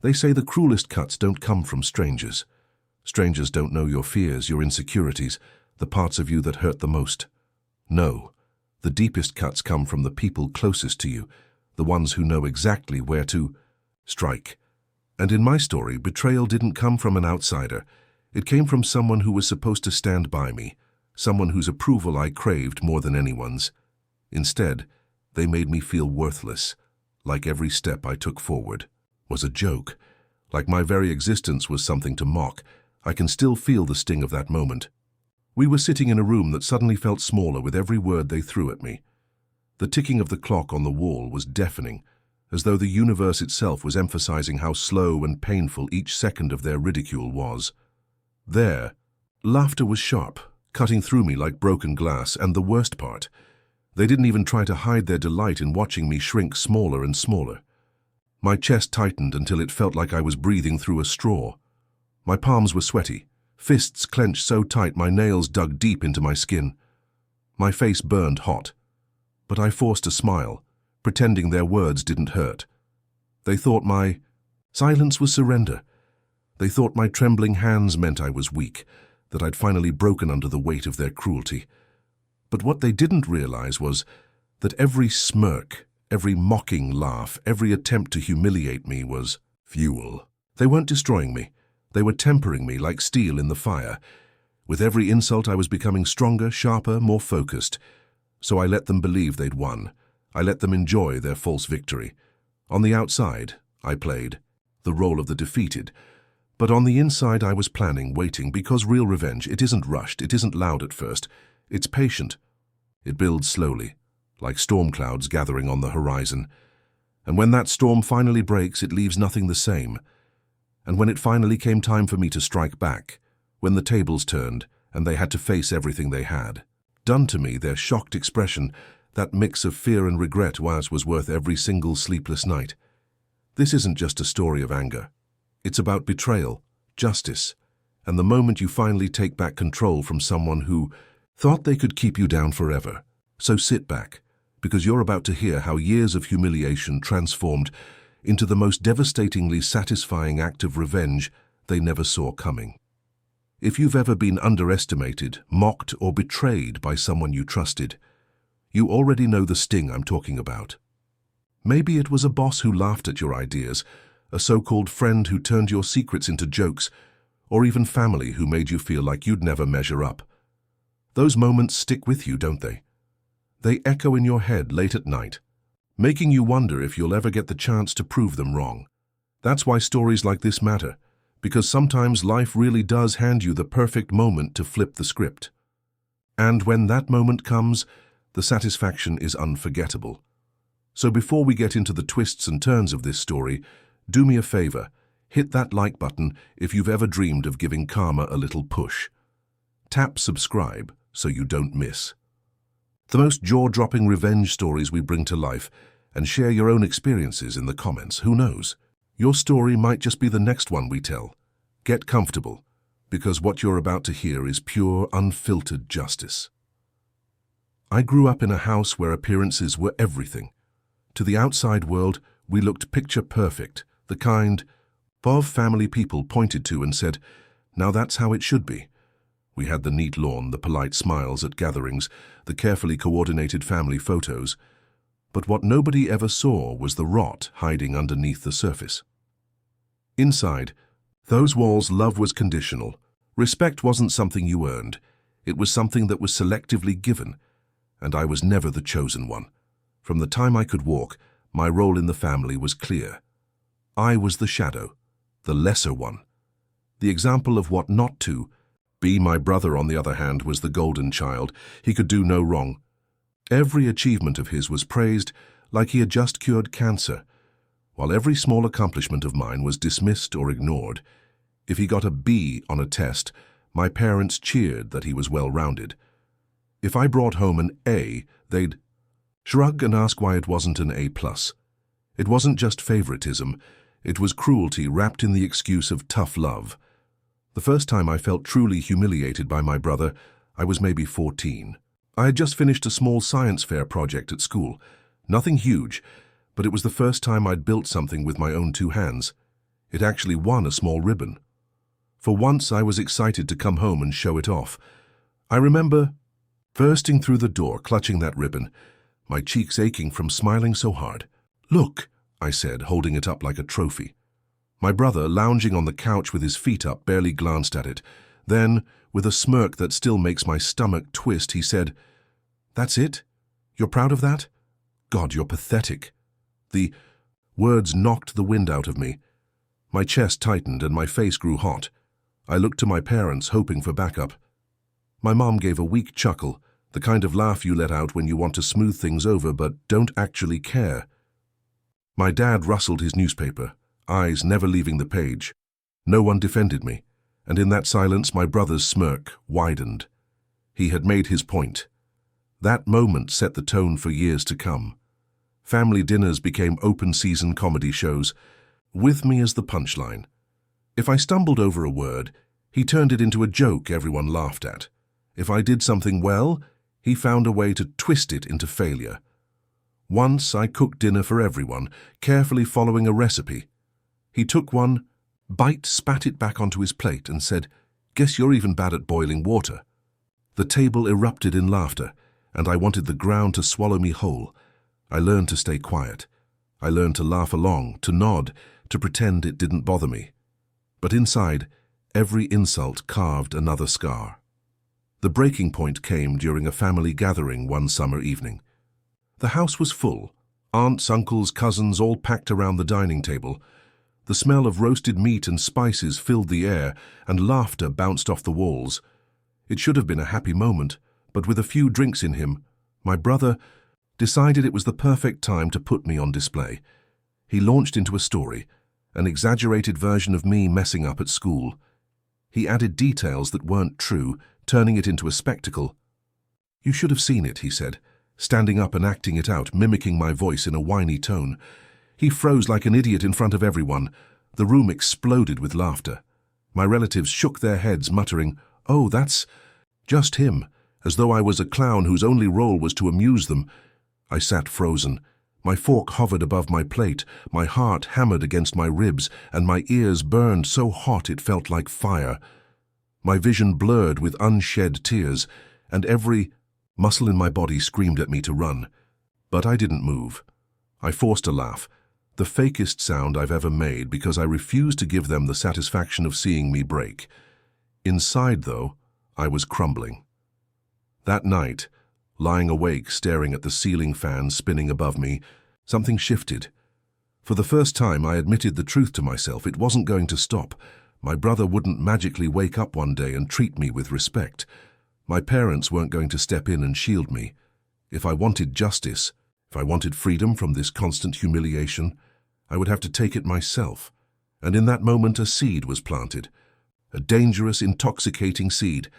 They say the cruelest cuts don't come from strangers. Strangers don't know your fears, your insecurities, the parts of you that hurt the most. No, the deepest cuts come from the people closest to you, the ones who know exactly where to strike. And in my story, betrayal didn't come from an outsider. It came from someone who was supposed to stand by me, someone whose approval I craved more than anyone's. Instead, they made me feel worthless, like every step I took forward was a joke, like my very existence was something to mock. I can still feel the sting of that moment. We were sitting in a room that suddenly felt smaller with every word they threw at me. The ticking of the clock on the wall was deafening, as though the universe itself was emphasizing how slow and painful each second of their ridicule was. Their laughter was sharp, cutting through me like broken glass, and the worst part, they didn't even try to hide their delight in watching me shrink smaller and smaller. My chest tightened until it felt like I was breathing through a straw. My palms were sweaty, fists clenched so tight my nails dug deep into my skin. My face burned hot, but I forced a smile, pretending their words didn't hurt. They thought my silence was surrender. They thought my trembling hands meant I was weak, that I'd finally broken under the weight of their cruelty. But what they didn't realize was that every smirk, every mocking laugh, every attempt to humiliate me was fuel. They weren't destroying me. They were tempering me like steel in the fire. With every insult I was becoming stronger, sharper, more focused. So I let them believe they'd won. I let them enjoy their false victory. On the outside, I played the role of the defeated. But on the inside I was planning, waiting, because real revenge, it isn't rushed, it isn't loud at first. It's patient. It builds slowly, like storm clouds gathering on the horizon. And when that storm finally breaks, it leaves nothing the same. And when it finally came time for me to strike back, when the tables turned and they had to face everything they had done to me, their shocked expression, that mix of fear and regret was worth every single sleepless night. This isn't just a story of anger. It's about betrayal, justice, and the moment you finally take back control from someone who thought they could keep you down forever. So sit back, because you're about to hear how years of humiliation transformed into the most devastatingly satisfying act of revenge they never saw coming. If you've ever been underestimated, mocked, or betrayed by someone you trusted, you already know the sting I'm talking about. Maybe it was a boss who laughed at your ideas, a so-called friend who turned your secrets into jokes, or even family who made you feel like you'd never measure up. Those moments stick with you, don't they? They echo in your head late at night, making you wonder if you'll ever get the chance to prove them wrong. That's why stories like this matter, because sometimes life really does hand you the perfect moment to flip the script. And when that moment comes, the satisfaction is unforgettable. So before we get into the twists and turns of this story, do me a favor, hit that like button if you've ever dreamed of giving karma a little push. Tap subscribe so you don't miss the most jaw-dropping revenge stories we bring to life, and share your own experiences in the comments. Who knows? Your story might just be the next one we tell. Get comfortable, because what you're about to hear is pure, unfiltered justice. I grew up in a house where appearances were everything. To the outside world, we looked picture perfect, the kind of family people pointed to and said, "Now that's how it should be." We had the neat lawn, the polite smiles at gatherings, the carefully coordinated family photos. But what nobody ever saw was the rot hiding underneath the surface. Inside those walls, love was conditional. Respect wasn't something you earned. It was something that was selectively given. And I was never the chosen one. From the time I could walk, my role in the family was clear. I was the shadow, the lesser one. The example of what not to be. My brother, on the other hand, was the golden child. He could do no wrong. Every achievement of his was praised like he had just cured cancer, while every small accomplishment of mine was dismissed or ignored. If he got a B on a test, my parents cheered that he was well-rounded. If I brought home an A, they'd shrug and ask why it wasn't an A+. It wasn't just favoritism, it was cruelty wrapped in the excuse of tough love. The first time I felt truly humiliated by my brother, I was maybe 14. I had just finished a small science fair project at school. Nothing huge, but it was the first time I'd built something with my own two hands. It actually won a small ribbon. For once, I was excited to come home and show it off. I remember bursting through the door, clutching that ribbon, my cheeks aching from smiling so hard. "Look," I said, holding it up like a trophy. My brother, lounging on the couch with his feet up, barely glanced at it. Then, with a smirk that still makes my stomach twist, he said, "That's it? You're proud of that? God, you're pathetic." The words knocked the wind out of me. My chest tightened and my face grew hot. I looked to my parents, hoping for backup. My mom gave a weak chuckle, the kind of laugh you let out when you want to smooth things over but don't actually care. My dad rustled his newspaper, eyes never leaving the page. No one defended me, and in that silence my brother's smirk widened. He had made his point. That moment set the tone for years to come. Family dinners became open-season comedy shows, with me as the punchline. If I stumbled over a word, he turned it into a joke everyone laughed at. If I did something well, he found a way to twist it into failure. Once I cooked dinner for everyone, carefully following a recipe. He took one bite, spat it back onto his plate, and said, "Guess you're even bad at boiling water." The table erupted in laughter, and I wanted the ground to swallow me whole. I learned to stay quiet. I learned to laugh along, to nod, to pretend it didn't bother me. But inside, every insult carved another scar. The breaking point came during a family gathering one summer evening. The house was full, aunts, uncles, cousins, all packed around the dining table. The smell of roasted meat and spices filled the air, and laughter bounced off the walls. It should have been a happy moment, but with a few drinks in him, my brother decided it was the perfect time to put me on display. He launched into a story, an exaggerated version of me messing up at school. He added details that weren't true, turning it into a spectacle. "You should have seen it," he said, standing up and acting it out, mimicking my voice in a whiny tone. He froze like an idiot in front of everyone. The room exploded with laughter. My relatives shook their heads, muttering, "Oh, that's just him," as though I was a clown whose only role was to amuse them. I sat frozen. My fork hovered above my plate, my heart hammered against my ribs, and my ears burned so hot it felt like fire. My vision blurred with unshed tears, and every muscle in my body screamed at me to run. But I didn't move. I forced a laugh, the fakest sound I've ever made, because I refused to give them the satisfaction of seeing me break. Inside, though, I was crumbling. That night, lying awake staring at the ceiling fan spinning above me, something shifted. For the first time, I admitted the truth to myself. It wasn't going to stop. My brother wouldn't magically wake up one day and treat me with respect. My parents weren't going to step in and shield me. If I wanted justice, if I wanted freedom from this constant humiliation, I would have to take it myself. And in that moment, a seed was planted. A dangerous, intoxicating seed.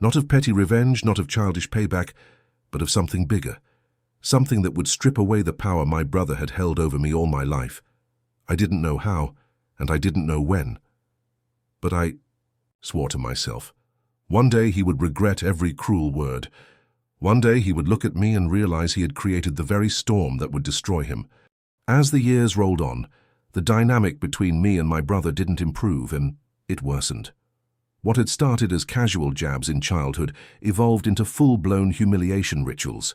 Not of petty revenge, not of childish payback, but of something bigger. Something that would strip away the power my brother had held over me all my life. I didn't know how, and I didn't know when. But I swore to myself. One day he would regret every cruel word. One day he would look at me and realize he had created the very storm that would destroy him. As the years rolled on, the dynamic between me and my brother didn't improve, and it worsened. What had started as casual jabs in childhood evolved into full-blown humiliation rituals.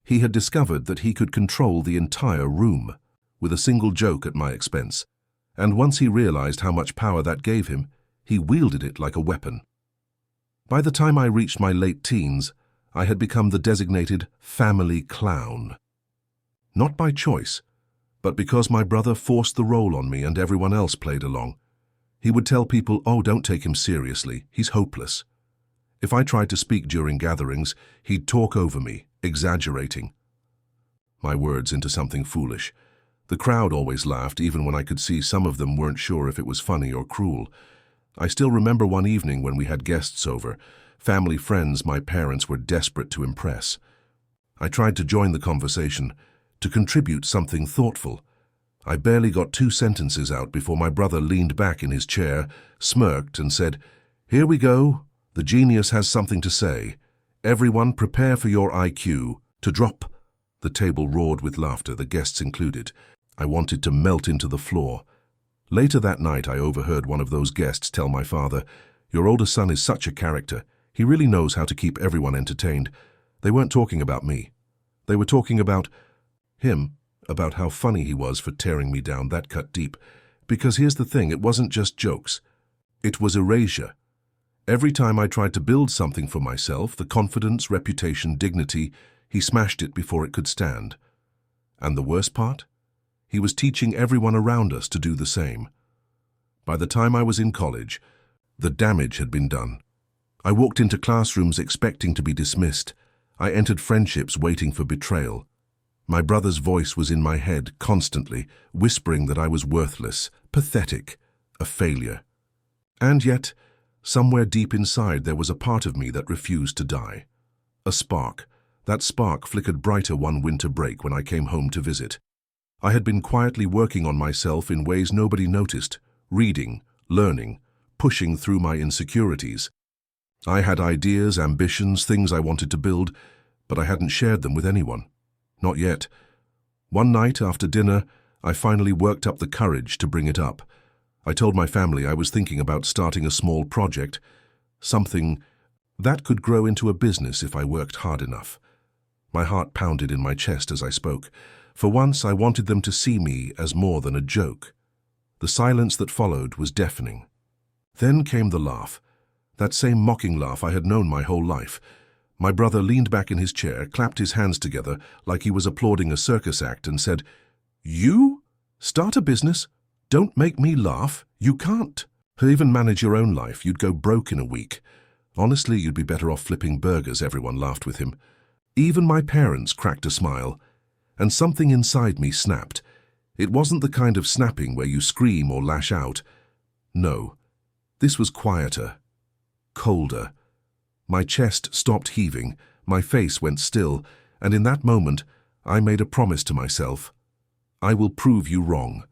He had discovered that he could control the entire room, with a single joke at my expense, and once he realized how much power that gave him, he wielded it like a weapon. By the time I reached my late teens, I had become the designated family clown. Not by choice, but because my brother forced the role on me and everyone else played along. He would tell people, "Oh, don't take him seriously, he's hopeless." If I tried to speak during gatherings, he'd talk over me, exaggerating my words into something foolish. The crowd always laughed, even when I could see some of them weren't sure if it was funny or cruel. I still remember one evening when we had guests over, family friends my parents were desperate to impress. I tried to join the conversation, to contribute something thoughtful. I barely got 2 sentences out before my brother leaned back in his chair, smirked, and said, "Here we go. The genius has something to say. Everyone prepare for your IQ to drop." The table roared with laughter, the guests included. I wanted to melt into the floor. Later that night, I overheard one of those guests tell my father, "Your older son is such a character. He really knows how to keep everyone entertained." They weren't talking about me. They were talking about him, about how funny he was for tearing me down. That cut deep. Because here's the thing, it wasn't just jokes. It was erasure. Every time I tried to build something for myself, the confidence, reputation, dignity, he smashed it before it could stand. And the worst part? He was teaching everyone around us to do the same. By the time I was in college, the damage had been done. I walked into classrooms expecting to be dismissed. I entered friendships waiting for betrayal. My brother's voice was in my head constantly, whispering that I was worthless, pathetic, a failure. And yet, somewhere deep inside there was a part of me that refused to die. A spark. That spark flickered brighter one winter break when I came home to visit. I had been quietly working on myself in ways nobody noticed, reading, learning, pushing through my insecurities. I had ideas, ambitions, things I wanted to build, but I hadn't shared them with anyone. Not yet. One night after dinner, I finally worked up the courage to bring it up. I told my family I was thinking about starting a small project, something that could grow into a business if I worked hard enough. My heart pounded in my chest as I spoke. For once, I wanted them to see me as more than a joke. The silence that followed was deafening. Then came the laugh, that same mocking laugh I had known my whole life. My brother leaned back in his chair, clapped his hands together like he was applauding a circus act and said, "You? Start a business? Don't make me laugh. You can't. To even manage your own life, you'd go broke in a week. Honestly, you'd be better off flipping burgers." Everyone laughed with him. Even my parents cracked a smile, and something inside me snapped. It wasn't the kind of snapping where you scream or lash out. No, this was quieter, colder. My chest stopped heaving, my face went still, and in that moment, I made a promise to myself. I will prove you wrong.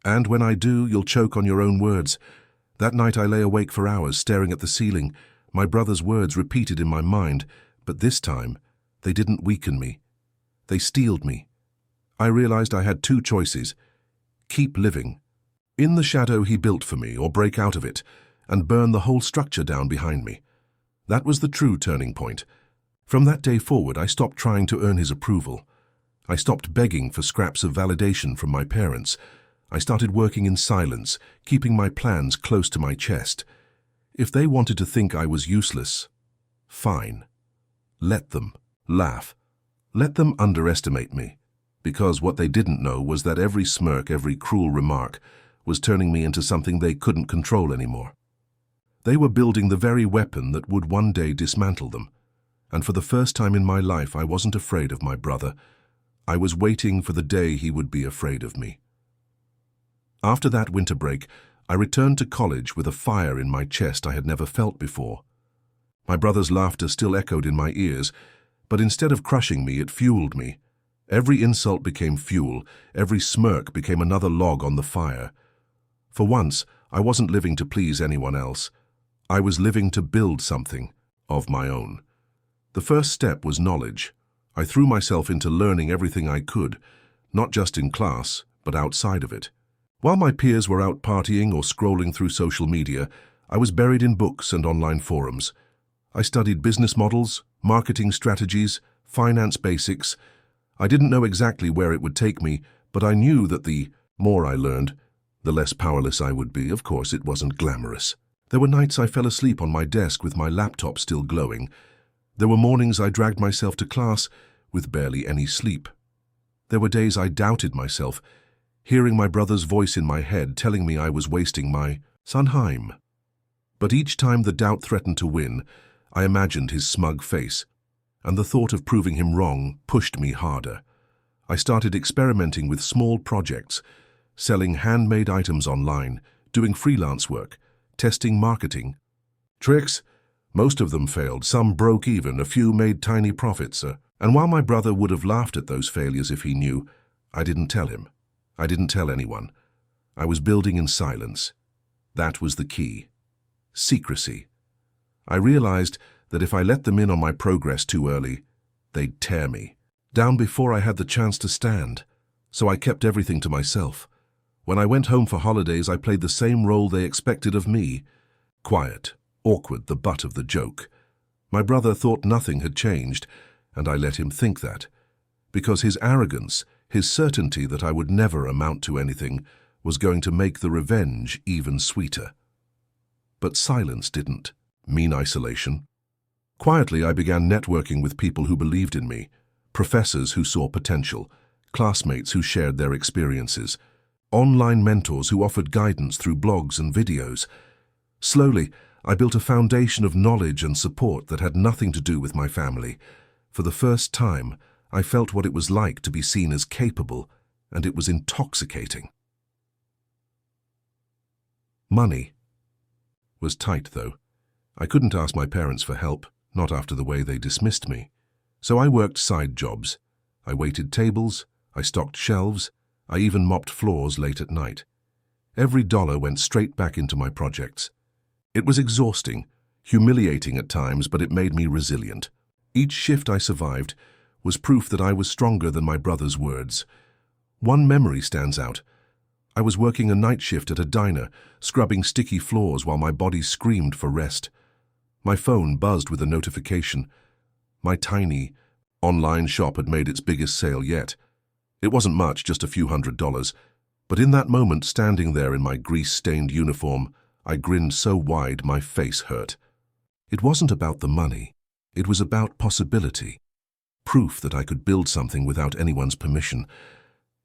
And when I do, you'll choke on your own words. That night I lay awake for hours, staring at the ceiling. My brother's words repeated in my mind, but this time, they didn't weaken me. They steeled me. I realized I had two choices. Keep living in the shadow he built for me, or break out of it and burn the whole structure down behind me. That was the true turning point. From that day forward, I stopped trying to earn his approval. I stopped begging for scraps of validation from my parents. I started working in silence, keeping my plans close to my chest. If they wanted to think I was useless, fine. Let them laugh. Let them underestimate me. Because what they didn't know was that every smirk, every cruel remark, was turning me into something they couldn't control anymore. They were building the very weapon that would one day dismantle them. And for the first time in my life, I wasn't afraid of my brother. I was waiting for the day he would be afraid of me. After that winter break, I returned to college with a fire in my chest I had never felt before. My brother's laughter still echoed in my ears, but instead of crushing me, it fueled me. Every insult became fuel, every smirk became another log on the fire. For once, I wasn't living to please anyone else. I was living to build something of my own. The first step was knowledge. I threw myself into learning everything I could, not just in class, but outside of it. While my peers were out partying or scrolling through social media, I was buried in books and online forums. I studied business models, marketing strategies, finance basics. I didn't know exactly where it would take me, but I knew that the more I learned, the less powerless I would be. Of course, it wasn't glamorous. There were nights I fell asleep on my desk with my laptop still glowing. There were mornings I dragged myself to class with barely any sleep. There were days I doubted myself, hearing my brother's voice in my head telling me I was wasting my time. But each time the doubt threatened to win, I imagined his smug face, and the thought of proving him wrong pushed me harder. I started experimenting with small projects, selling handmade items online, doing freelance work, testing marketing tricks. Most of them failed, some broke even, a few made tiny profits. And while my brother would have laughed at those failures if he knew, I didn't tell him. I didn't tell anyone. I was building in silence. That was the key. Secrecy. I realized that if I let them in on my progress too early, they'd tear me down before I had the chance to stand. So I kept everything to myself. When I went home for holidays, I played the same role they expected of me. Quiet, awkward, the butt of the joke. My brother thought nothing had changed, and I let him think that. Because his arrogance, his certainty that I would never amount to anything, was going to make the revenge even sweeter. But silence didn't mean isolation. Quietly, I began networking with people who believed in me, professors who saw potential, classmates who shared their experiences, online mentors who offered guidance through blogs and videos. Slowly, I built a foundation of knowledge and support that had nothing to do with my family. For the first time, I felt what it was like to be seen as capable, and it was intoxicating. Money was tight, though. I couldn't ask my parents for help, not after the way they dismissed me. So I worked side jobs. I waited tables, I stocked shelves, I even mopped floors late at night. Every dollar went straight back into my projects. It was exhausting, humiliating at times, but it made me resilient. Each shift I survived was proof that I was stronger than my brother's words. One memory stands out. I was working a night shift at a diner, scrubbing sticky floors while my body screamed for rest. My phone buzzed with a notification. My tiny online shop had made its biggest sale yet. It wasn't much, just a few $100s, but in that moment, standing there in my grease-stained uniform, I grinned so wide my face hurt. It wasn't about the money. It was about possibility. Proof that I could build something without anyone's permission.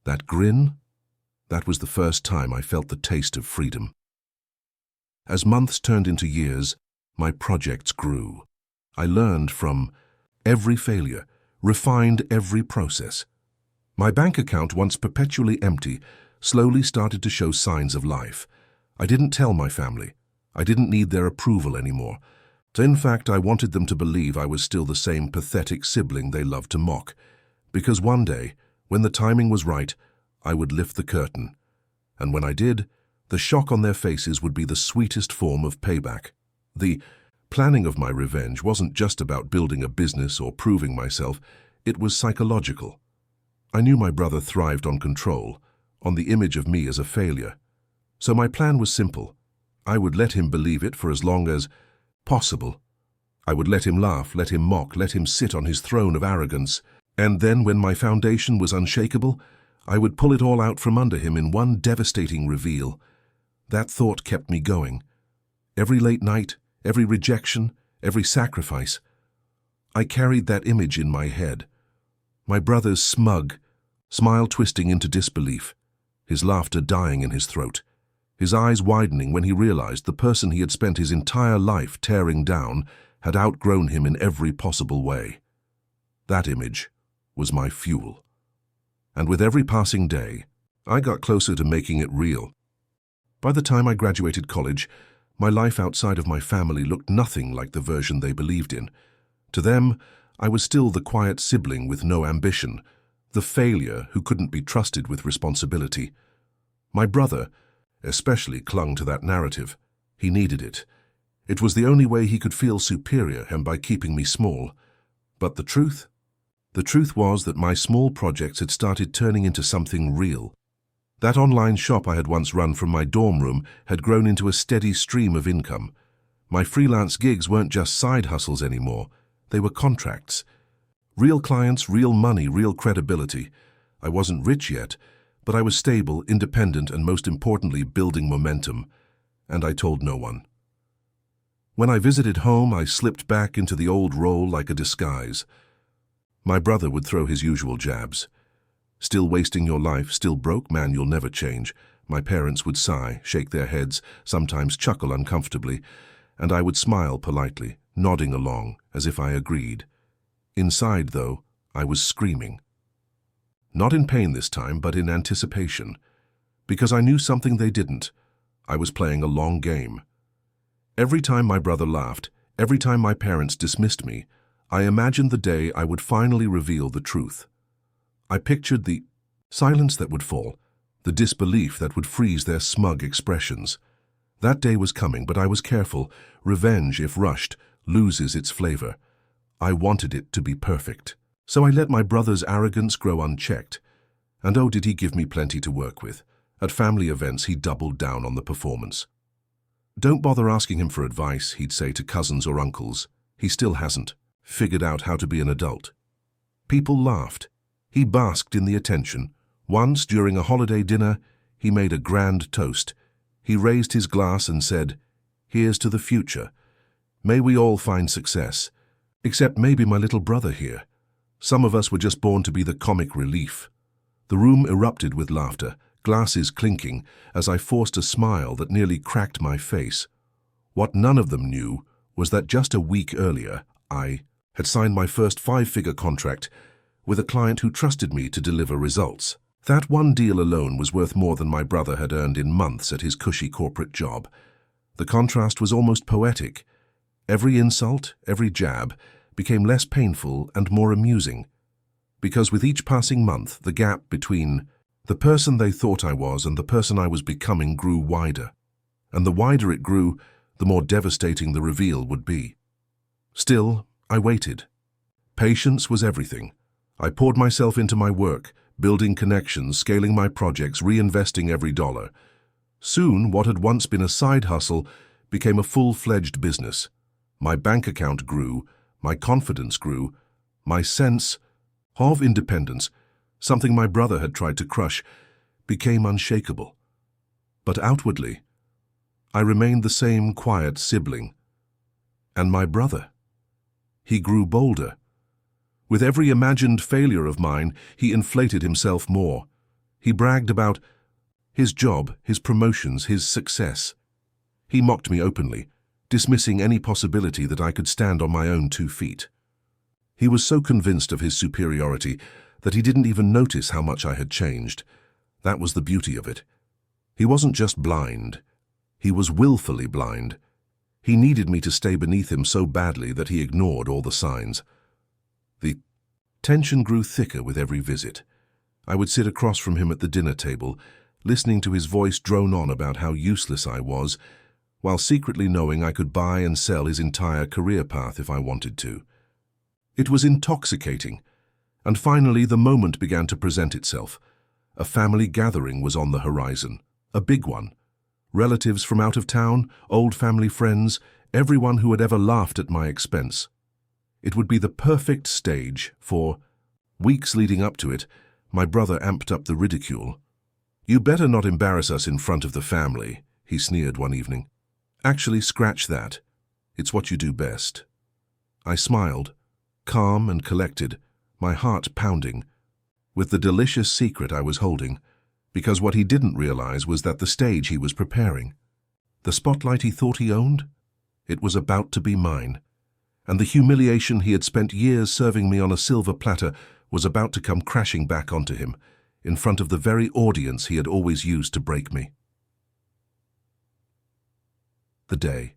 That grin? That was the first time I felt the taste of freedom. As months turned into years, my projects grew. I learned from every failure, refined every process. My bank account, once perpetually empty, slowly started to show signs of life. I didn't tell my family. I didn't need their approval anymore. In fact, I wanted them to believe I was still the same pathetic sibling they loved to mock. Because one day, when the timing was right, I would lift the curtain. And when I did, the shock on their faces would be the sweetest form of payback. The planning of my revenge wasn't just about building a business or proving myself. It was psychological. I knew my brother thrived on control, on the image of me as a failure. So my plan was simple. I would let him believe it for as long as possible. I would let him laugh, let him mock, let him sit on his throne of arrogance. And then, when my foundation was unshakable, I would pull it all out from under him in one devastating reveal. That thought kept me going. Every late night, every rejection, every sacrifice. I carried that image in my head. My brother's smug smile twisting into disbelief, his laughter dying in his throat, his eyes widening when he realized the person he had spent his entire life tearing down had outgrown him in every possible way. That image was my fuel. And with every passing day, I got closer to making it real. By the time I graduated college, my life outside of my family looked nothing like the version they believed in. To them, I was still the quiet sibling with no ambition, the failure who couldn't be trusted with responsibility. My brother especially clung to that narrative. He needed it. It was the only way he could feel superior, and by keeping me small. But the truth? The truth was that my small projects had started turning into something real. That online shop I had once run from my dorm room had grown into a steady stream of income. My freelance gigs weren't just side hustles anymore. They were contracts. Real clients, real money, real credibility. I wasn't rich yet, but I was stable, independent, and most importantly, building momentum. And I told no one. When I visited home, I slipped back into the old role like a disguise. My brother would throw his usual jabs. Still wasting your life, still broke, man, you'll never change. My parents would sigh, shake their heads, sometimes chuckle uncomfortably, and I would smile politely, nodding along, as if I agreed. Inside, though, I was screaming. Not in pain this time, but in anticipation. Because I knew something they didn't. I was playing a long game. Every time my brother laughed, every time my parents dismissed me, I imagined the day I would finally reveal the truth. I pictured the silence that would fall, the disbelief that would freeze their smug expressions. That day was coming, but I was careful. Revenge, if rushed, loses its flavor. I wanted it to be perfect. So I let my brother's arrogance grow unchecked. And oh, did he give me plenty to work with. At family events, he doubled down on the performance. Don't bother asking him for advice, he'd say to cousins or uncles. He still hasn't figured out how to be an adult. People laughed. He basked in the attention. Once, during a holiday dinner, he made a grand toast. He raised his glass and said, "Here's to the future. May we all find success. Except maybe my little brother here. Some of us were just born to be the comic relief." The room erupted with laughter, glasses clinking, as I forced a smile that nearly cracked my face. What none of them knew was that just a week earlier, I had signed my first 5-figure contract with a client who trusted me to deliver results. That one deal alone was worth more than my brother had earned in months at his cushy corporate job. The contrast was almost poetic. Every insult, every jab, became less painful and more amusing. Because with each passing month, the gap between the person they thought I was and the person I was becoming grew wider. And the wider it grew, the more devastating the reveal would be. Still, I waited. Patience was everything. I poured myself into my work, building connections, scaling my projects, reinvesting every dollar. Soon, what had once been a side hustle became a full-fledged business. My bank account grew, my confidence grew, my sense of independence, something my brother had tried to crush, became unshakable. But outwardly, I remained the same quiet sibling. And my brother? He grew bolder. With every imagined failure of mine, he inflated himself more. He bragged about his job, his promotions, his success. He mocked me openly, dismissing any possibility that I could stand on my own 2 feet. He was so convinced of his superiority that he didn't even notice how much I had changed. That was the beauty of it. He wasn't just blind. He was willfully blind. He needed me to stay beneath him so badly that he ignored all the signs. The tension grew thicker with every visit. I would sit across from him at the dinner table, listening to his voice drone on about how useless I was, while secretly knowing I could buy and sell his entire career path if I wanted to. It was intoxicating, and finally the moment began to present itself. A family gathering was on the horizon, a big one. Relatives from out of town, old family friends, everyone who had ever laughed at my expense. It would be the perfect stage for weeks leading up to it. My brother amped up the ridicule. "You better not embarrass us in front of the family," he sneered one evening. "Actually, scratch that. It's what you do best." I smiled, calm and collected, my heart pounding, with the delicious secret I was holding, because what he didn't realize was that the stage he was preparing, the spotlight he thought he owned, it was about to be mine, and the humiliation he had spent years serving me on a silver platter was about to come crashing back onto him, in front of the very audience he had always used to break me. The day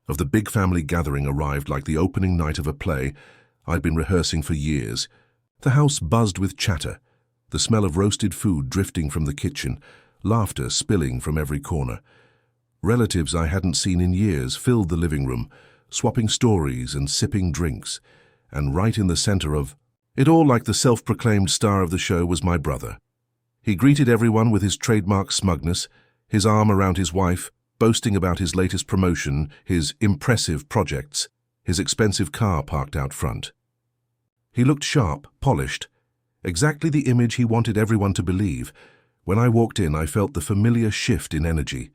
of the big family gathering arrived like the opening night of a play I'd been rehearsing for years. The house buzzed with chatter, the smell of roasted food drifting from the kitchen, laughter spilling from every corner. Relatives I hadn't seen in years filled the living room, swapping stories and sipping drinks, and right in the center of it all, like the self-proclaimed star of the show, was my brother. He greeted everyone with his trademark smugness, his arm around his wife, boasting about his latest promotion, his impressive projects, his expensive car parked out front. He looked sharp, polished, exactly the image he wanted everyone to believe. When I walked in, I felt the familiar shift in energy.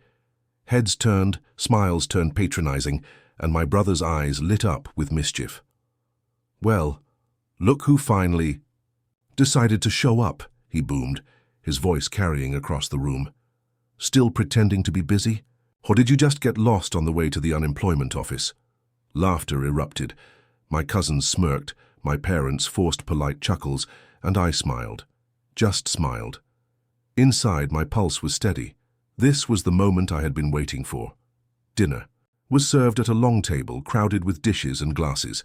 Heads turned, smiles turned patronizing, and my brother's eyes lit up with mischief. "Well, look who finally decided to show up," he boomed, his voice carrying across the room. "Still pretending to be busy? Or did you just get lost on the way to the unemployment office?" Laughter erupted. My cousins smirked, my parents forced polite chuckles, and I smiled. Just smiled. Inside, my pulse was steady. This was the moment I had been waiting for. Dinner was served at a long table crowded with dishes and glasses.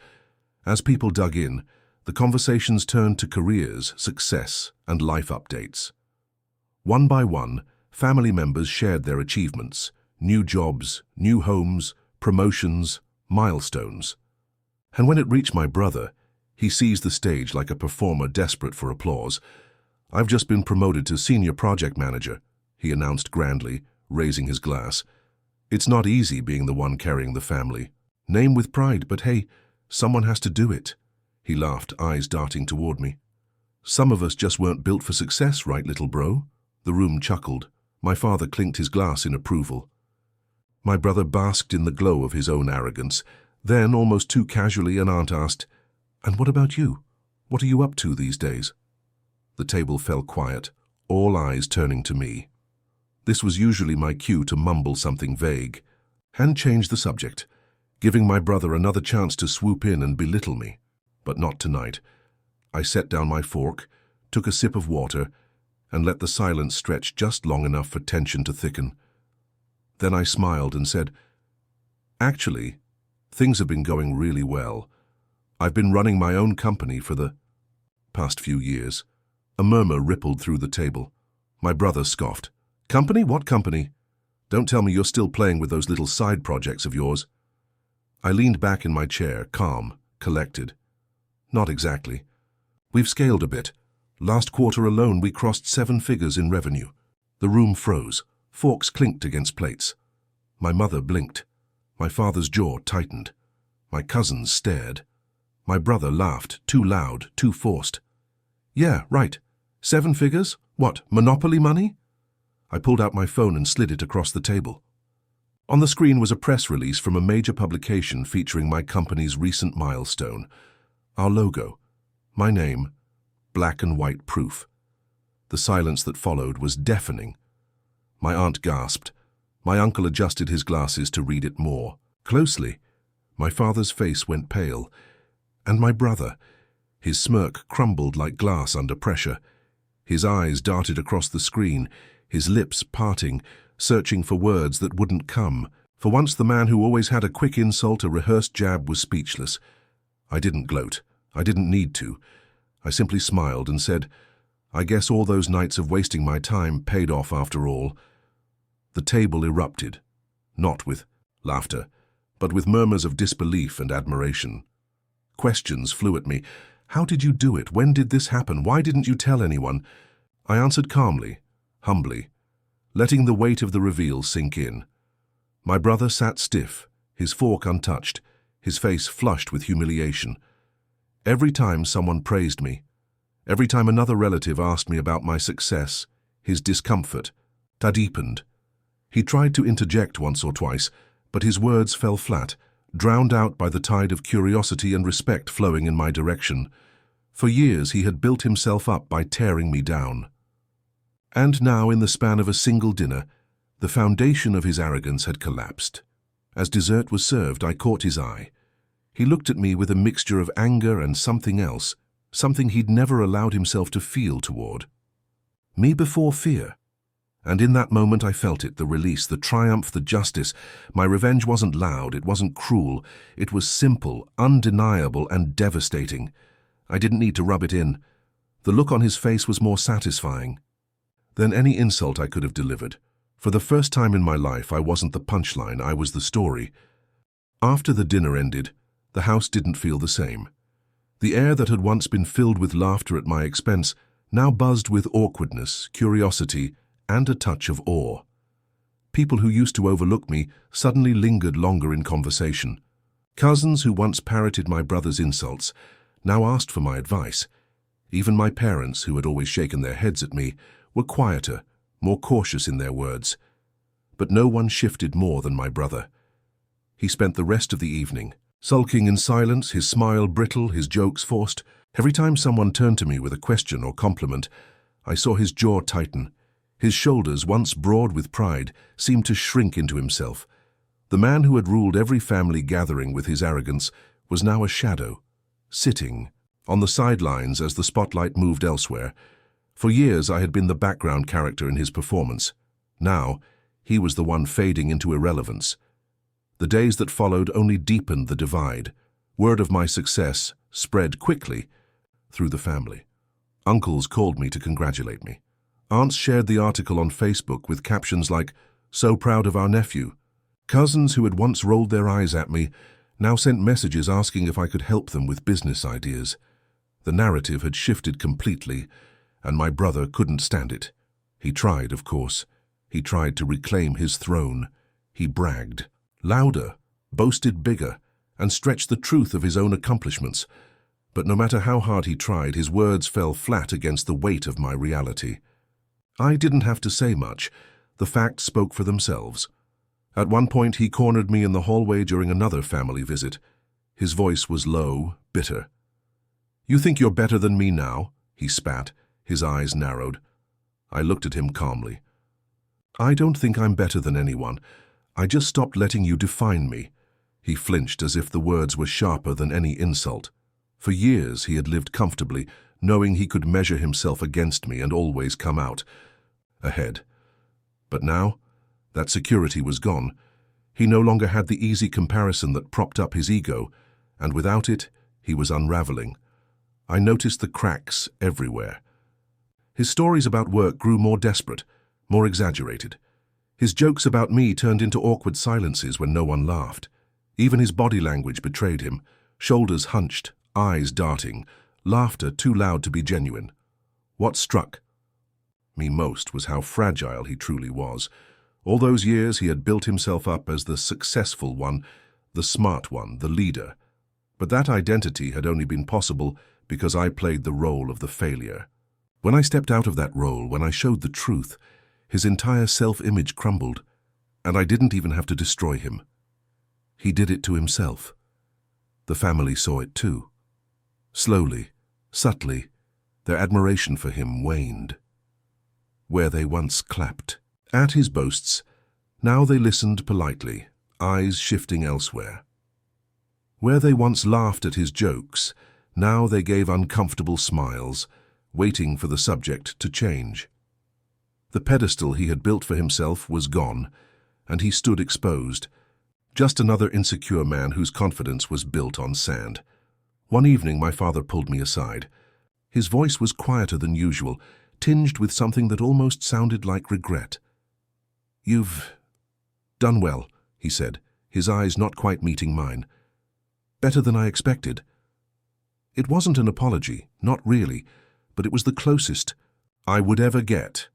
As people dug in, the conversations turned to careers, success, and life updates. One by one, family members shared their achievements, new jobs, new homes, promotions, milestones. And when it reached my brother, he seized the stage like a performer desperate for applause. "I've just been promoted to senior project manager. he announced grandly, raising his glass. "It's not easy being the one carrying the family. Name with pride, but hey, someone has to do it." He laughed, eyes darting toward me. "Some of us just weren't built for success, right, little bro?" The room chuckled. My father clinked his glass in approval. My brother basked in the glow of his own arrogance. Then, almost too casually, an aunt asked, "And what about you? What are you up to these days?" The table fell quiet, all eyes turning to me. This was usually my cue to mumble something vague, and change the subject, giving my brother another chance to swoop in and belittle me. But not tonight. I set down my fork, took a sip of water, and let the silence stretch just long enough for tension to thicken. Then I smiled and said, "Actually, things have been going really well. I've been running my own company for the past few years." A murmur rippled through the table. My brother scoffed. "Company? What company? Don't tell me you're still playing with those little side projects of yours." I leaned back in my chair, calm, collected. "Not exactly. We've scaled a bit. Last quarter alone, we crossed 7 figures in revenue." The room froze. Forks clinked against plates. My mother blinked. My father's jaw tightened. My cousins stared. My brother laughed, too loud, too forced. "Yeah, right. 7 figures? What, Monopoly money?" I pulled out my phone and slid it across the table. On the screen was a press release from a major publication featuring my company's recent milestone. Our logo. My name. Black and white proof. The silence that followed was deafening. My aunt gasped. My uncle adjusted his glasses to read it more closely. My father's face went pale. And my brother. His smirk crumbled like glass under pressure. His eyes darted across the screen, his lips parting, searching for words that wouldn't come. For once, the man who always had a quick insult, a rehearsed jab, was speechless. I didn't gloat. I didn't need to. I simply smiled and said, "I guess all those nights of wasting my time paid off after all." The table erupted, not with laughter, but with murmurs of disbelief and admiration. Questions flew at me. "How did you do it? When did this happen? Why didn't you tell anyone?" I answered calmly, humbly, letting the weight of the reveal sink in. My brother sat stiff, his fork untouched, his face flushed with humiliation. Every time someone praised me, every time another relative asked me about my success, his discomfort deepened. He tried to interject once or twice, but his words fell flat, drowned out by the tide of curiosity and respect flowing in my direction. For years he had built himself up by tearing me down. And now, in the span of a single dinner, the foundation of his arrogance had collapsed. As dessert was served, I caught his eye. He looked at me with a mixture of anger and something else, something he'd never allowed himself to feel toward. Me before fear. And in that moment I felt it, the release, the triumph, the justice. My revenge wasn't loud, it wasn't cruel. It was simple, undeniable, and devastating. I didn't need to rub it in. The look on his face was more satisfying than any insult I could have delivered. For the first time in my life, I wasn't the punchline, I was the story. After the dinner ended, the house didn't feel the same. The air that had once been filled with laughter at my expense now buzzed with awkwardness, curiosity, and a touch of awe. People who used to overlook me suddenly lingered longer in conversation. Cousins who once parroted my brother's insults now asked for my advice. Even my parents, who had always shaken their heads at me, were quieter, more cautious in their words. But no one shifted more than my brother. He spent the rest of the evening sulking in silence, his smile brittle, his jokes forced. Every time someone turned to me with a question or compliment, I saw his jaw tighten. His shoulders, once broad with pride, seemed to shrink into himself. The man who had ruled every family gathering with his arrogance was now a shadow, sitting on the sidelines as the spotlight moved elsewhere. For years I had been the background character in his performance. Now, he was the one fading into irrelevance. The days that followed only deepened the divide. Word of my success spread quickly through the family. Uncles called me to congratulate me. Aunts shared the article on Facebook with captions like, "So proud of our nephew." Cousins who had once rolled their eyes at me now sent messages asking if I could help them with business ideas. The narrative had shifted completely, and my brother couldn't stand it. He tried, of course. He tried to reclaim his throne. He bragged louder, boasted bigger, and stretched the truth of his own accomplishments. But no matter how hard he tried, his words fell flat against the weight of my reality. I didn't have to say much. The facts spoke for themselves. At one point, he cornered me in the hallway during another family visit. His voice was low, bitter. "You think you're better than me now?" he spat, his eyes narrowed. I looked at him calmly. "I don't think I'm better than anyone. I just stopped letting you define me." He flinched as if the words were sharper than any insult. For years he had lived comfortably, knowing he could measure himself against me and always come out ahead. But now, that security was gone. He no longer had the easy comparison that propped up his ego, and without it, he was unraveling. I noticed the cracks everywhere. His stories about work grew more desperate, more exaggerated. His jokes about me turned into awkward silences when no one laughed. Even his body language betrayed him, shoulders hunched, eyes darting, laughter too loud to be genuine. What struck me most was how fragile he truly was. All those years he had built himself up as the successful one, the smart one, the leader. But that identity had only been possible because I played the role of the failure. When I stepped out of that role, when I showed the truth, his entire self-image crumbled, and I didn't even have to destroy him. He did it to himself. The family saw it too. Slowly, subtly, their admiration for him waned. Where they once clapped at his boasts, now they listened politely, eyes shifting elsewhere. Where they once laughed at his jokes, now they gave uncomfortable smiles, waiting for the subject to change. The pedestal he had built for himself was gone, and he stood exposed, just another insecure man whose confidence was built on sand. One evening my father pulled me aside. His voice was quieter than usual, tinged with something that almost sounded like regret. "You've done well," he said, his eyes not quite meeting mine. "Better than I expected." It wasn't an apology, not really, but it was the closest I would ever get.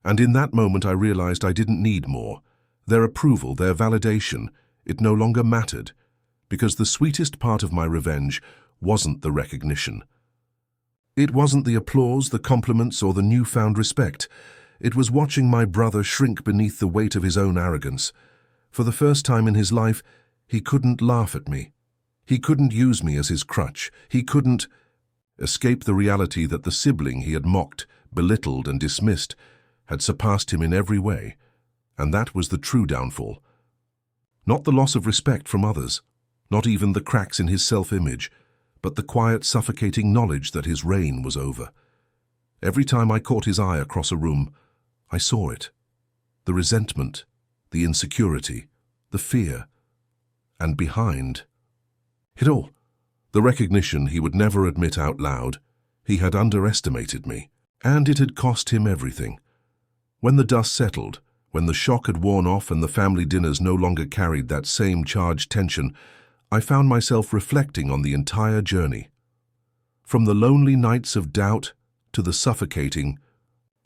And in that moment I realized I didn't need more. Their approval, their validation, it no longer mattered, because the sweetest part of my revenge wasn't the recognition. It wasn't the applause, the compliments, or the newfound respect. It was watching my brother shrink beneath the weight of his own arrogance. For the first time in his life, he couldn't laugh at me. He couldn't use me as his crutch. He couldn't escape the reality that the sibling he had mocked, belittled, and dismissed had surpassed him in every way. And that was the true downfall. Not the loss of respect from others, not even the cracks in his self-image, but the quiet, suffocating knowledge that his reign was over. Every time I caught his eye across a room, I saw it. The resentment, the insecurity, the fear, and behind it all, the recognition he would never admit out loud. He had underestimated me, and it had cost him everything. When the dust settled, when the shock had worn off and the family dinners no longer carried that same charged tension, I found myself reflecting on the entire journey. From the lonely nights of doubt to the suffocating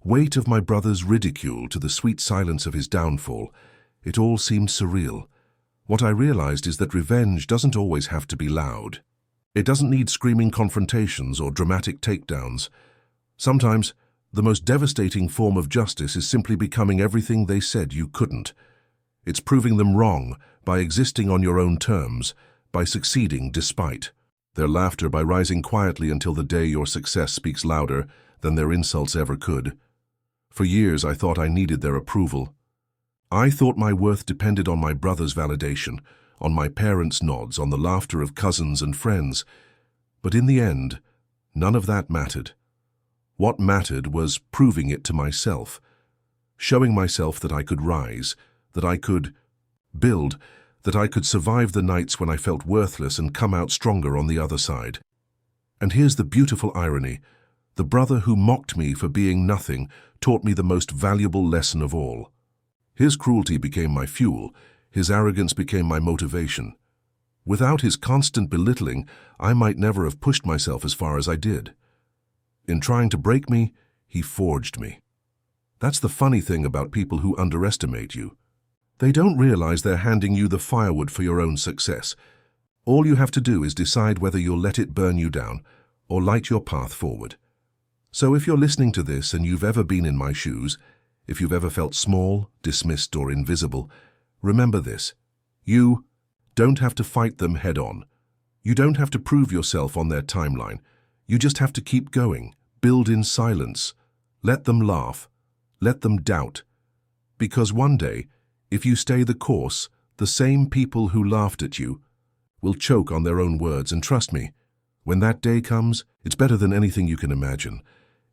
weight of my brother's ridicule to the sweet silence of his downfall, it all seemed surreal. What I realized is that revenge doesn't always have to be loud. It doesn't need screaming confrontations or dramatic takedowns. Sometimes, the most devastating form of justice is simply becoming everything they said you couldn't. It's proving them wrong by existing on your own terms, by succeeding despite their laughter, by rising quietly until the day your success speaks louder than their insults ever could. For years I thought I needed their approval. I thought my worth depended on my brother's validation, on my parents' nods, on the laughter of cousins and friends. But in the end, none of that mattered. What mattered was proving it to myself, showing myself that I could rise, that I could build, that I could survive the nights when I felt worthless and come out stronger on the other side. And here's the beautiful irony. The brother who mocked me for being nothing taught me the most valuable lesson of all. His cruelty became my fuel, his arrogance became my motivation. Without his constant belittling, I might never have pushed myself as far as I did. In trying to break me, he forged me. That's the funny thing about people who underestimate you. They don't realize they're handing you the firewood for your own success. All you have to do is decide whether you'll let it burn you down or light your path forward. So if you're listening to this and you've ever been in my shoes, if you've ever felt small, dismissed, or invisible, remember this. You don't have to fight them head on. You don't have to prove yourself on their timeline. You just have to keep going, build in silence. Let them laugh. Let them doubt. Because one day, if you stay the course, the same people who laughed at you will choke on their own words, and trust me, when that day comes, it's better than anything you can imagine.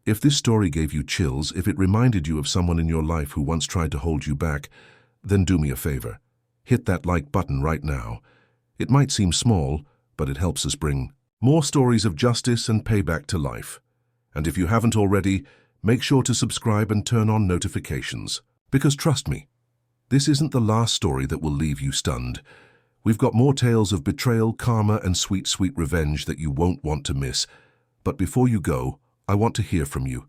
If this story gave you chills, if it reminded you of someone in your life who once tried to hold you back, then do me a favor. Hit that like button right now. It might seem small, but it helps us bring more stories of justice and payback to life. And if you haven't already, make sure to subscribe and turn on notifications. Because trust me, this isn't the last story that will leave you stunned. We've got more tales of betrayal, karma, and sweet, sweet revenge that you won't want to miss. But before you go, I want to hear from you.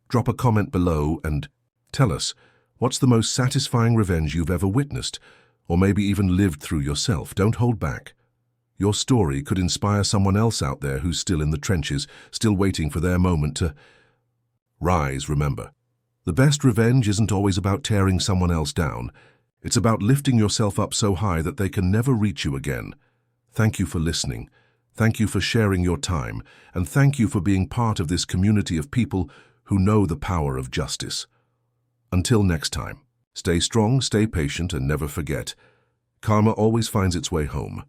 Drop a comment below and tell us, what's the most satisfying revenge you've ever witnessed, or maybe even lived through yourself? Don't hold back. Your story could inspire someone else out there who's still in the trenches, still waiting for their moment to rise. Remember, the best revenge isn't always about tearing someone else down. It's about lifting yourself up so high that they can never reach you again. Thank you for listening. Thank you for sharing your time, and thank you for being part of this community of people who know the power of justice. Until next time, stay strong, stay patient, and never forget, karma always finds its way home.